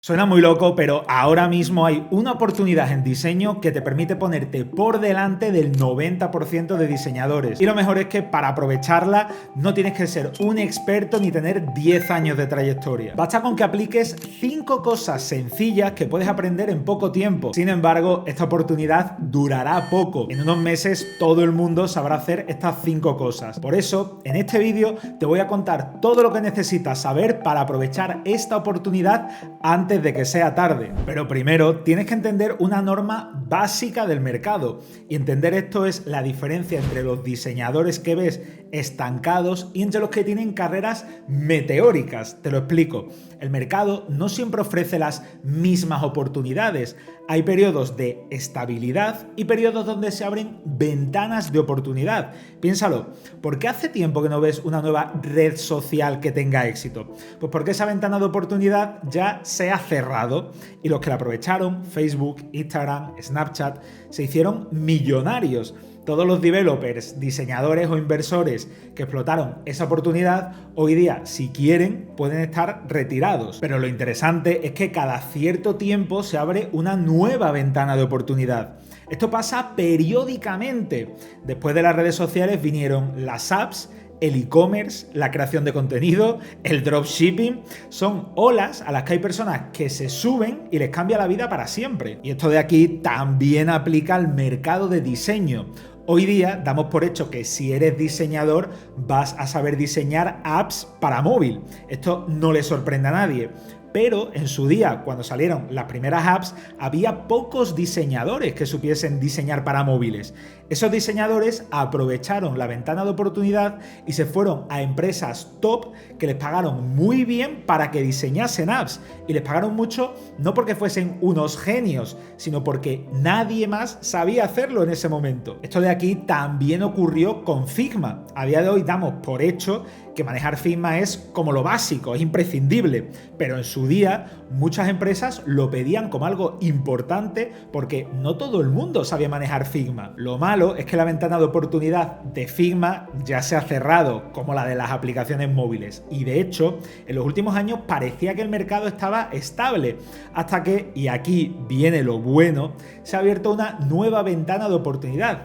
Suena muy loco, pero ahora mismo hay una oportunidad en diseño que te permite ponerte por delante del 90% de diseñadores. Y lo mejor es que para aprovecharla no tienes que ser un experto ni tener 10 años de trayectoria. Basta con que apliques 5 cosas sencillas que puedes aprender en poco tiempo. Sin embargo, esta oportunidad durará poco. En unos meses todo el mundo sabrá hacer estas 5 cosas. Por eso, en este vídeo te voy a contar todo lo que necesitas saber para aprovechar esta oportunidad antes de que sea tarde. Pero primero tienes que entender una norma básica del mercado, y entender esto es la diferencia entre los diseñadores que ves estancados y entre los que tienen carreras meteóricas. Te lo explico. El mercado no siempre ofrece las mismas oportunidades. Hay periodos de estabilidad y periodos donde se abren ventanas de oportunidad. Piénsalo, ¿por qué hace tiempo que no ves una nueva red social que tenga éxito? Pues porque esa ventana de oportunidad ya se ha cerrado, y los que la aprovecharon, Facebook, Instagram, Snapchat, se hicieron millonarios. Todos los developers, diseñadores o inversores que explotaron esa oportunidad, hoy día, si quieren, pueden estar retirados. Pero lo interesante es que cada cierto tiempo se abre una nueva ventana de oportunidad. Esto pasa periódicamente. Después de las redes sociales vinieron las apps, el e-commerce, la creación de contenido, el dropshipping. Son olas a las que hay personas que se suben y les cambia la vida para siempre. Y esto de aquí también aplica al mercado de diseño. Hoy día damos por hecho que si eres diseñador vas a saber diseñar apps para móvil. Esto no le sorprende a nadie. Pero en su día, cuando salieron las primeras apps, había pocos diseñadores que supiesen diseñar para móviles. Esos diseñadores aprovecharon la ventana de oportunidad y se fueron a empresas top que les pagaron muy bien para que diseñasen apps. Y les pagaron mucho no porque fuesen unos genios, sino porque nadie más sabía hacerlo en ese momento. Esto de aquí también ocurrió con Figma. A día de hoy damos por hecho que manejar Figma es como lo básico, es imprescindible, pero en su día muchas empresas lo pedían como algo importante porque no todo el mundo sabía manejar Figma. Lo malo es que la ventana de oportunidad de Figma ya se ha cerrado, como la de las aplicaciones móviles, y de hecho en los últimos años parecía que el mercado estaba estable, hasta que, y aquí viene lo bueno, se ha abierto una nueva ventana de oportunidad: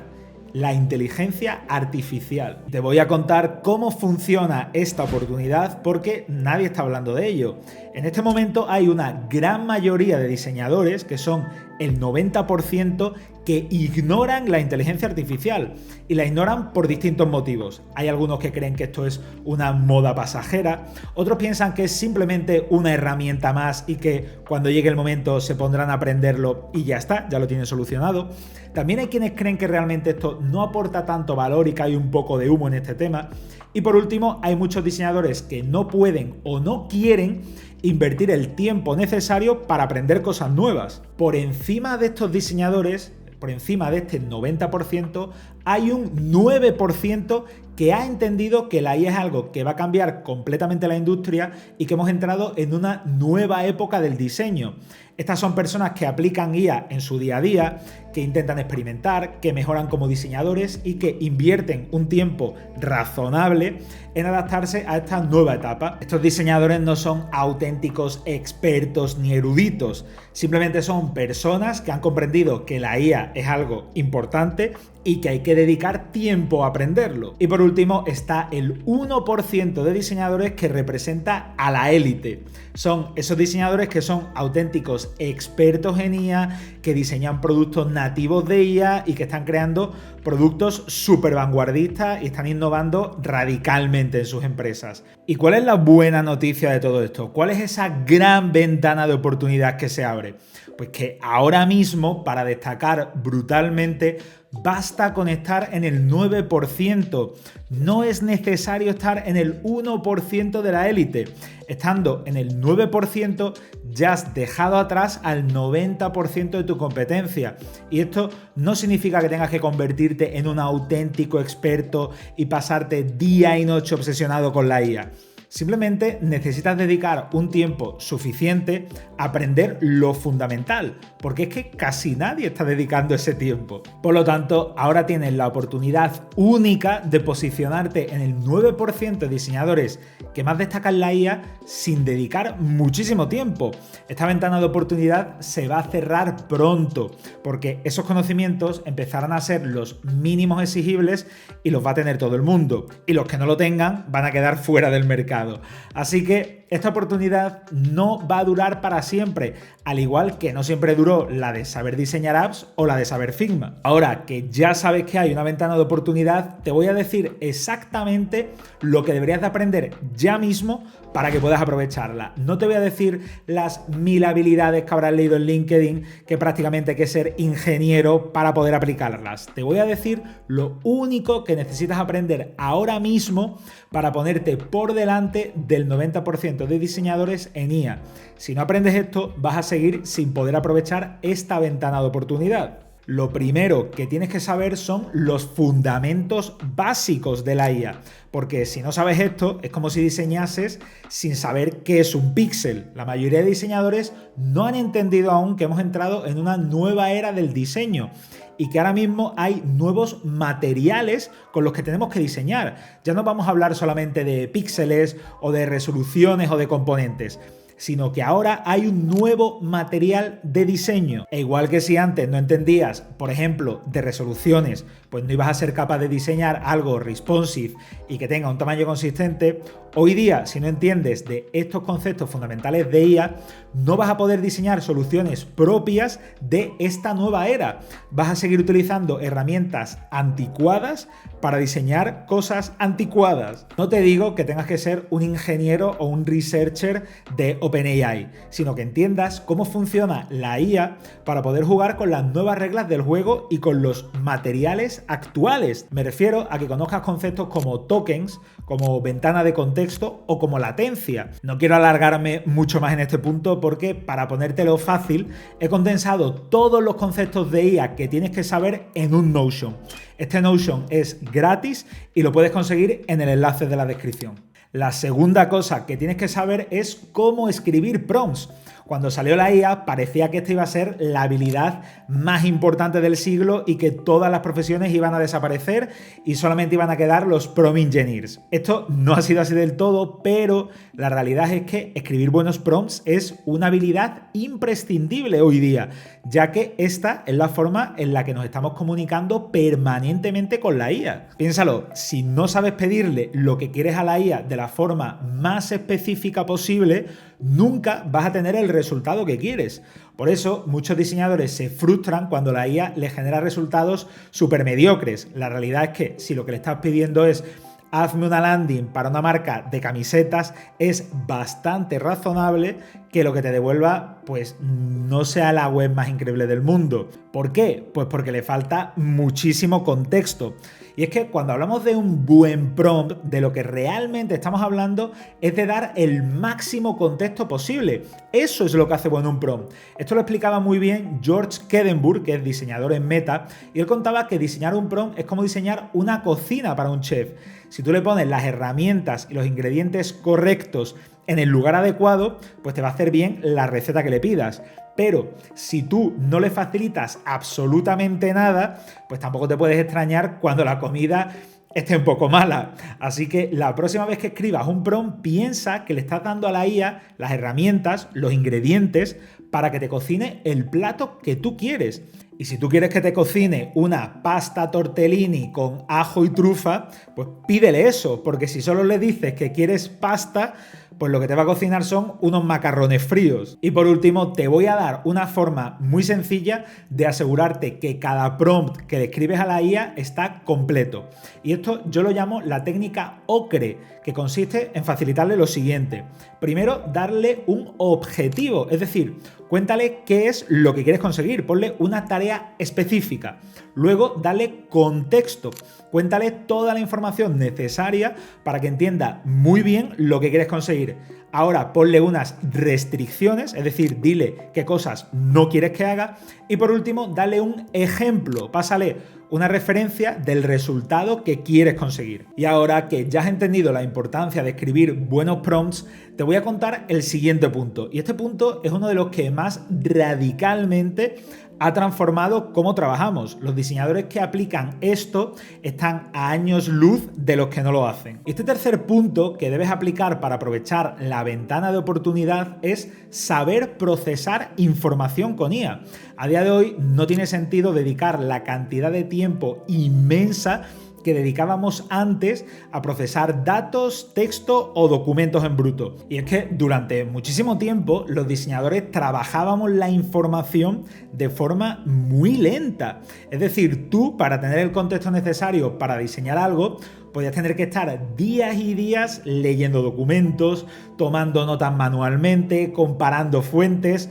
la inteligencia artificial. Te voy a contar cómo funciona esta oportunidad porque nadie está hablando de ello. En este momento hay una gran mayoría de diseñadores, que son el 90%, que ignoran la inteligencia artificial, y la ignoran por distintos motivos. Hay algunos que creen que esto es una moda pasajera, otros piensan que es simplemente una herramienta más y que cuando llegue el momento se pondrán a aprenderlo y ya está, ya lo tienen solucionado. También hay quienes creen que realmente esto no aporta tanto valor y que hay un poco de humo en este tema. Y por último, hay muchos diseñadores que no pueden o no quieren invertir el tiempo necesario para aprender cosas nuevas. Por encima de estos diseñadores, por encima de este 90%, hay un 9% que ha entendido que la IA es algo que va a cambiar completamente la industria y que hemos entrado en una nueva época del diseño. Estas son personas que aplican IA en su día a día, que intentan experimentar, que mejoran como diseñadores y que invierten un tiempo razonable en adaptarse a esta nueva etapa. Estos diseñadores no son auténticos expertos ni eruditos, simplemente son personas que han comprendido que la IA es algo importante y que hay que dedicar tiempo a aprenderlo. Y por último está el 1% de diseñadores que representa a la élite. Son esos diseñadores que son auténticos expertos en IA, que diseñan productos nativos de IA y que están creando productos súper vanguardistas y están innovando radicalmente en sus empresas. ¿Y cuál es la buena noticia de todo esto? ¿Cuál es esa gran ventana de oportunidad que se abre? Pues que ahora mismo, para destacar brutalmente, basta con estar en el 9%. No es necesario estar en el 1% de la élite. Estando en el 9% ya has dejado atrás al 90% de tu competencia. Y esto no significa que tengas que convertirte en un auténtico experto y pasarte día y noche obsesionado con la IA. Simplemente necesitas dedicar un tiempo suficiente a aprender lo fundamental, porque es que casi nadie está dedicando ese tiempo. Por lo tanto, ahora tienes la oportunidad única de posicionarte en el 9% de diseñadores que más destacan la IA sin dedicar muchísimo tiempo. Esta ventana de oportunidad se va a cerrar pronto, porque esos conocimientos empezarán a ser los mínimos exigibles y los va a tener todo el mundo. Y los que no lo tengan van a quedar fuera del mercado. Así que esta oportunidad no va a durar para siempre, al igual que no siempre duró la de saber diseñar apps o la de saber Figma. Ahora que ya sabes que hay una ventana de oportunidad, te voy a decir exactamente lo que deberías de aprender ya mismo para que puedas aprovecharla. No te voy a decir las 1000 habilidades que habrás leído en LinkedIn, que prácticamente hay que ser ingeniero para poder aplicarlas. Te voy a decir lo único que necesitas aprender ahora mismo para ponerte por delante del 90% de diseñadores en IA. Si no aprendes esto, vas a seguir sin poder aprovechar esta ventana de oportunidad. Lo primero que tienes que saber son los fundamentos básicos de la IA, porque si no sabes esto, es como si diseñases sin saber qué es un píxel. La mayoría de diseñadores no han entendido aún que hemos entrado en una nueva era del diseño y que ahora mismo hay nuevos materiales con los que tenemos que diseñar. Ya no vamos a hablar solamente de píxeles o de resoluciones o de componentes, sino que ahora hay un nuevo material de diseño. E igual que si antes no entendías, por ejemplo, de resoluciones, pues no ibas a ser capaz de diseñar algo responsive y que tenga un tamaño consistente, hoy día, si no entiendes de estos conceptos fundamentales de IA, no vas a poder diseñar soluciones propias de esta nueva era. Vas a seguir utilizando herramientas anticuadas para diseñar cosas anticuadas. No te digo que tengas que ser un ingeniero o un researcher de OpenAI, sino que entiendas cómo funciona la IA para poder jugar con las nuevas reglas del juego y con los materiales actuales. Me refiero a que conozcas conceptos como tokens, como ventana de contexto o como latencia. No quiero alargarme mucho más en este punto porque, para ponértelo fácil, he condensado todos los conceptos de IA que tienes que saber en un Notion. Este Notion es gratis y lo puedes conseguir en el enlace de la descripción. La segunda cosa que tienes que saber es cómo escribir prompts. Cuando salió la IA parecía que esta iba a ser la habilidad más importante del siglo y que todas las profesiones iban a desaparecer y solamente iban a quedar los prompt engineers. Esto no ha sido así del todo, pero la realidad es que escribir buenos prompts es una habilidad imprescindible hoy día, ya que esta es la forma en la que nos estamos comunicando permanentemente con la IA. Piénsalo, si no sabes pedirle lo que quieres a la IA de la forma más específica posible, nunca vas a tener el resultado que quieres. Por eso, muchos diseñadores se frustran cuando la IA les genera resultados súper mediocres. La realidad es que si lo que le estás pidiendo es hazme una landing para una marca de camisetas, es bastante razonable que lo que te devuelva pues no sea la web más increíble del mundo. ¿Por qué? Pues porque le falta muchísimo contexto. Y es que cuando hablamos de un buen prompt, de lo que realmente estamos hablando es de dar el máximo contexto posible. Eso es lo que hace bueno un prompt. Esto lo explicaba muy bien George Kedenburg, que es diseñador en Meta, y él contaba que diseñar un prompt es como diseñar una cocina para un chef. Si tú le pones las herramientas y los ingredientes correctos en el lugar adecuado, pues te va a hacer bien la receta que le pidas. Pero si tú no le facilitas absolutamente nada, pues tampoco te puedes extrañar cuando la comida esté un poco mala. Así que la próxima vez que escribas un prompt, piensa que le estás dando a la IA las herramientas, los ingredientes para que te cocine el plato que tú quieres. Y si tú quieres que te cocine una pasta tortellini con ajo y trufa, pues pídele eso, porque si solo le dices que quieres pasta, pues lo que te va a cocinar son unos macarrones fríos. Y por último, te voy a dar una forma muy sencilla de asegurarte que cada prompt que le escribes a la IA está completo. Y esto yo lo llamo la técnica OCRE, que consiste en facilitarle lo siguiente. Primero, darle un objetivo, es decir, cuéntale qué es lo que quieres conseguir, ponle una tarea específica. Luego, dale contexto, cuéntale toda la información necesaria para que entienda muy bien lo que quieres conseguir. Ahora, ponle unas restricciones, es decir, dile qué cosas no quieres que haga. Y por último, dale un ejemplo, pásale una referencia del resultado que quieres conseguir. Y ahora que ya has entendido la importancia de escribir buenos prompts, te voy a contar el siguiente punto. Y este punto es uno de los que más radicalmente ha transformado cómo trabajamos. Los diseñadores que aplican esto están a años luz de los que no lo hacen. Y este tercer punto que debes aplicar para aprovechar la ventana de oportunidad es saber procesar información con IA. A día de hoy no tiene sentido dedicar la cantidad de tiempo inmensa que dedicábamos antes a procesar datos, texto o documentos en bruto. Y es que durante muchísimo tiempo los diseñadores trabajábamos la información de forma muy lenta. Es decir, tú, para tener el contexto necesario para diseñar algo, podías tener que estar días y días leyendo documentos, tomando notas manualmente, comparando fuentes.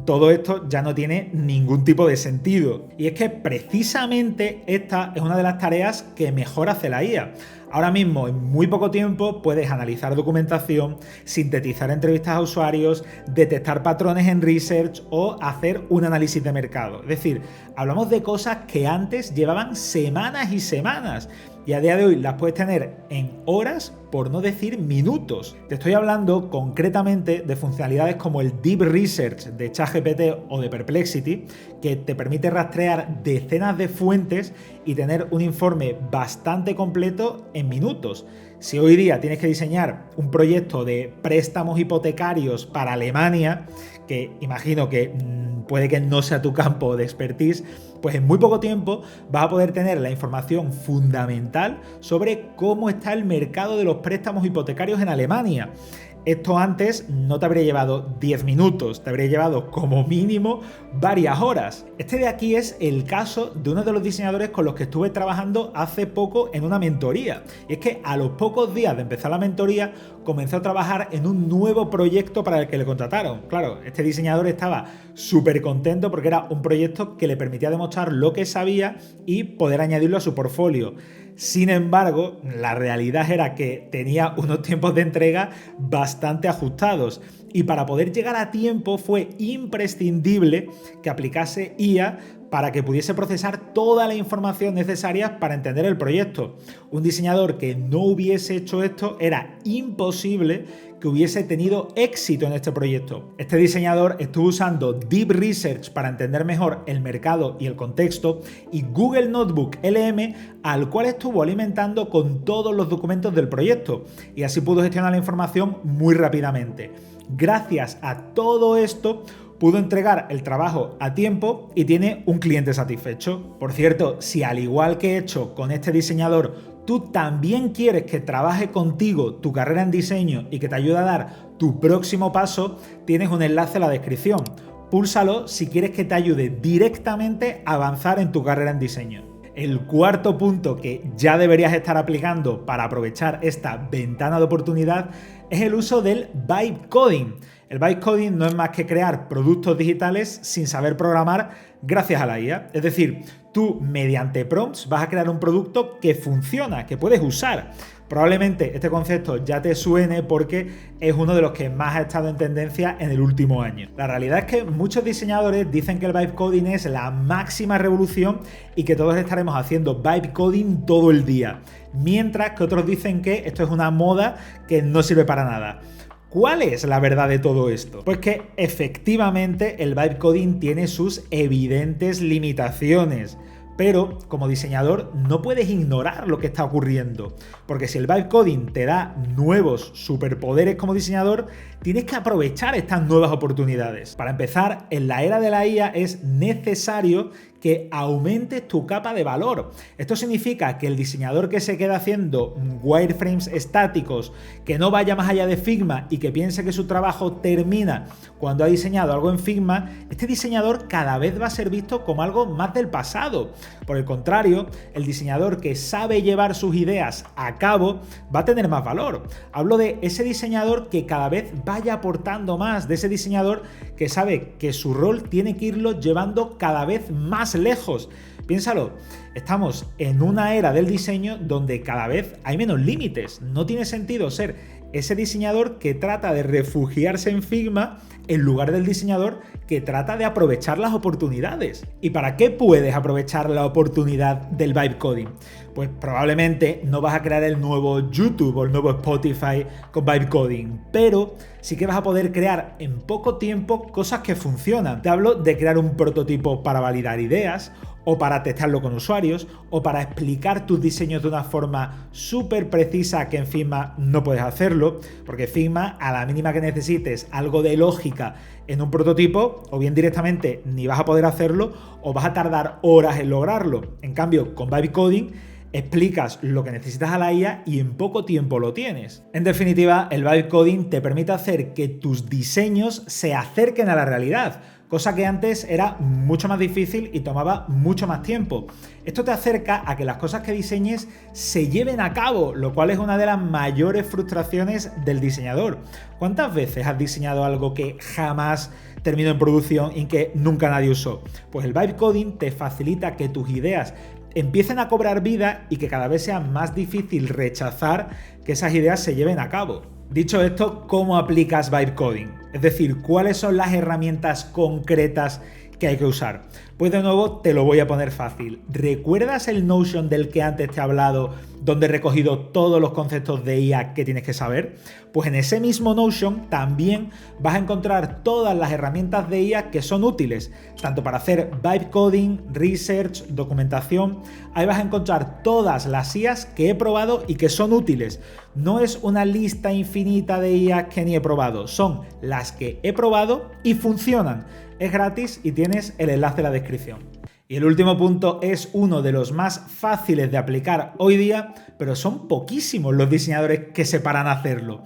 Todo esto ya no tiene ningún tipo de sentido. Y es que precisamente esta es una de las tareas que mejor hace la IA. Ahora mismo, en muy poco tiempo, puedes analizar documentación, sintetizar entrevistas a usuarios, detectar patrones en research o hacer un análisis de mercado. Es decir, hablamos de cosas que antes llevaban semanas y semanas. Y a día de hoy las puedes tener en horas, por no decir minutos. Te estoy hablando concretamente de funcionalidades como el Deep Research de ChatGPT o de Perplexity, que te permite rastrear decenas de fuentes y tener un informe bastante completo en minutos. Si hoy día tienes que diseñar un proyecto de préstamos hipotecarios para Alemania, que imagino que puede que no sea tu campo de expertise, pues en muy poco tiempo vas a poder tener la información fundamental sobre cómo está el mercado de los préstamos hipotecarios en Alemania. Esto antes no te habría llevado 10 minutos, te habría llevado como mínimo varias horas. Este de aquí es el caso de uno de los diseñadores con los que estuve trabajando hace poco en una mentoría. Y es que a los pocos días de empezar la mentoría comenzó a trabajar en un nuevo proyecto para el que le contrataron. Claro, este diseñador estaba súper contento porque era un proyecto que le permitía demostrar lo que sabía y poder añadirlo a su portfolio. Sin embargo, la realidad era que tenía unos tiempos de entrega bastante ajustados y para poder llegar a tiempo fue imprescindible que aplicase IA para que pudiese procesar toda la información necesaria para entender el proyecto. Un diseñador que no hubiese hecho esto era imposible que hubiese tenido éxito en este proyecto. Este diseñador estuvo usando Deep Research para entender mejor el mercado y el contexto y Google Notebook LM, al cual estuvo alimentando con todos los documentos del proyecto y así pudo gestionar la información muy rápidamente. Gracias a todo esto pudo entregar el trabajo a tiempo y tiene un cliente satisfecho. Por cierto, si al igual que he hecho con este diseñador, tú también quieres que trabaje contigo tu carrera en diseño y que te ayude a dar tu próximo paso, tienes un enlace en la descripción. Púlsalo si quieres que te ayude directamente a avanzar en tu carrera en diseño. El cuarto punto que ya deberías estar aplicando para aprovechar esta ventana de oportunidad es el uso del vibe coding. El vibe coding no es más que crear productos digitales sin saber programar gracias a la IA. Es decir, tú mediante prompts vas a crear un producto que funciona, que puedes usar. Probablemente este concepto ya te suene porque es uno de los que más ha estado en tendencia en el último año. La realidad es que muchos diseñadores dicen que el vibe coding es la máxima revolución y que todos estaremos haciendo vibe coding todo el día, mientras que otros dicen que esto es una moda que no sirve para nada. ¿Cuál es la verdad de todo esto? Pues que efectivamente el vibe coding tiene sus evidentes limitaciones. Pero como diseñador no puedes ignorar lo que está ocurriendo, porque si el vibe coding te da nuevos superpoderes como diseñador, tienes que aprovechar estas nuevas oportunidades. Para empezar, en la era de la IA es necesario que aumentes tu capa de valor. Esto significa que el diseñador que se queda haciendo wireframes estáticos, que no vaya más allá de Figma y que piense que su trabajo termina cuando ha diseñado algo en Figma, este diseñador cada vez va a ser visto como algo más del pasado. Por el contrario, el diseñador que sabe llevar sus ideas a cabo va a tener más valor. Hablo de ese diseñador que cada vez vaya aportando más, de ese diseñador que sabe que su rol tiene que irlo llevando cada vez más lejos. Piénsalo, estamos en una era del diseño donde cada vez hay menos límites. No tiene sentido ser ese diseñador que trata de refugiarse en Figma en lugar del diseñador que trata de aprovechar las oportunidades. ¿Y para qué puedes aprovechar la oportunidad del vibe coding? Pues probablemente no vas a crear el nuevo YouTube o el nuevo Spotify con vibe coding, pero sí que vas a poder crear en poco tiempo cosas que funcionan. Te hablo de crear un prototipo para validar ideas, o para testarlo con usuarios, o para explicar tus diseños de una forma súper precisa que en Figma no puedes hacerlo, porque Figma, a la mínima que necesites algo de lógica en un prototipo, o bien directamente ni vas a poder hacerlo, o vas a tardar horas en lograrlo. En cambio, con Vibe Coding explicas lo que necesitas a la IA y en poco tiempo lo tienes. En definitiva, el Vibe Coding te permite hacer que tus diseños se acerquen a la realidad, cosa que antes era mucho más difícil y tomaba mucho más tiempo. Esto te acerca a que las cosas que diseñes se lleven a cabo, lo cual es una de las mayores frustraciones del diseñador. ¿Cuántas veces has diseñado algo que jamás terminó en producción y que nunca nadie usó? Pues el Vibe Coding te facilita que tus ideas empiecen a cobrar vida y que cada vez sea más difícil rechazar que esas ideas se lleven a cabo. Dicho esto, ¿cómo aplicas Vibe Coding? Es decir, ¿cuáles son las herramientas concretas que hay que usar? Pues de nuevo te lo voy a poner fácil. ¿Recuerdas el Notion del que antes te he hablado, donde he recogido todos los conceptos de IA que tienes que saber? Pues en ese mismo Notion también vas a encontrar todas las herramientas de IA que son útiles, tanto para hacer vibe coding, research, documentación. Ahí vas a encontrar todas las IAs que he probado y que son útiles. No es una lista infinita de IAs que ni he probado, son las que he probado y funcionan. Es gratis y tienes el enlace en la descripción. Y el último punto es uno de los más fáciles de aplicar hoy día, pero son poquísimos los diseñadores que se paran a hacerlo.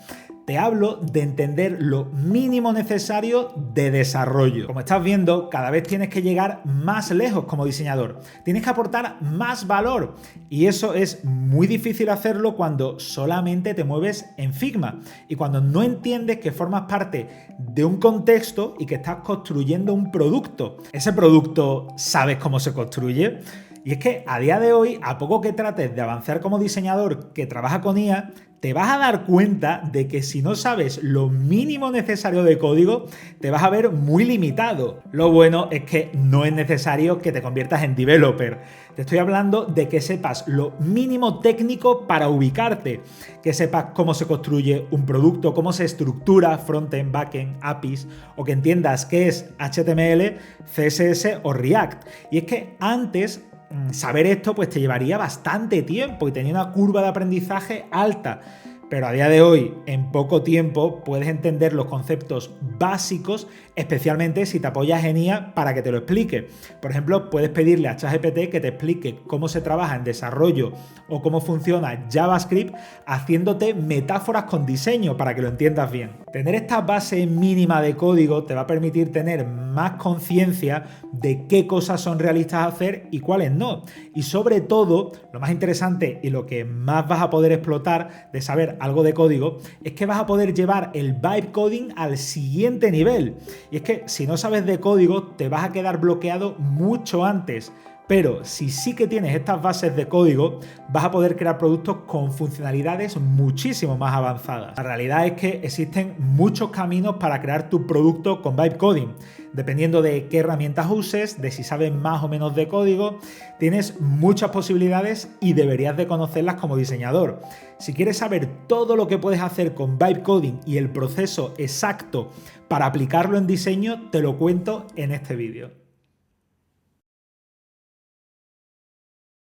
Te hablo de entender lo mínimo necesario de desarrollo. Como estás viendo, cada vez tienes que llegar más lejos como diseñador. Tienes que aportar más valor. Y eso es muy difícil hacerlo cuando solamente te mueves en Figma y cuando no entiendes que formas parte de un contexto y que estás construyendo un producto. ¿Ese producto sabes cómo se construye? Y es que a día de hoy, a poco que trates de avanzar como diseñador que trabaja con IA, te vas a dar cuenta de que si no sabes lo mínimo necesario de código, te vas a ver muy limitado. Lo bueno es que no es necesario que te conviertas en developer. Te estoy hablando de que sepas lo mínimo técnico para ubicarte, que sepas cómo se construye un producto, cómo se estructura frontend, backend, APIs, o que entiendas qué es HTML, CSS o React. Y es que antes saber esto pues te llevaría bastante tiempo y tenía una curva de aprendizaje alta. Pero a día de hoy, en poco tiempo, puedes entender los conceptos básicos, especialmente si te apoyas en IA para que te lo explique. Por ejemplo, puedes pedirle a ChatGPT que te explique cómo se trabaja en desarrollo o cómo funciona JavaScript, haciéndote metáforas con diseño para que lo entiendas bien. Tener esta base mínima de código te va a permitir tener más conciencia de qué cosas son realistas hacer y cuáles no. Y sobre todo, lo más interesante y lo que más vas a poder explotar de saber algo de código es que vas a poder llevar el vibe coding al siguiente nivel. Y es que si no sabes de código te vas a quedar bloqueado mucho antes. Pero si sí que tienes estas bases de código, vas a poder crear productos con funcionalidades muchísimo más avanzadas. La realidad es que existen muchos caminos para crear tu producto con vibe coding. Dependiendo de qué herramientas uses, de si sabes más o menos de código, tienes muchas posibilidades y deberías de conocerlas como diseñador. Si quieres saber todo lo que puedes hacer con vibe coding y el proceso exacto para aplicarlo en diseño, te lo cuento en este vídeo.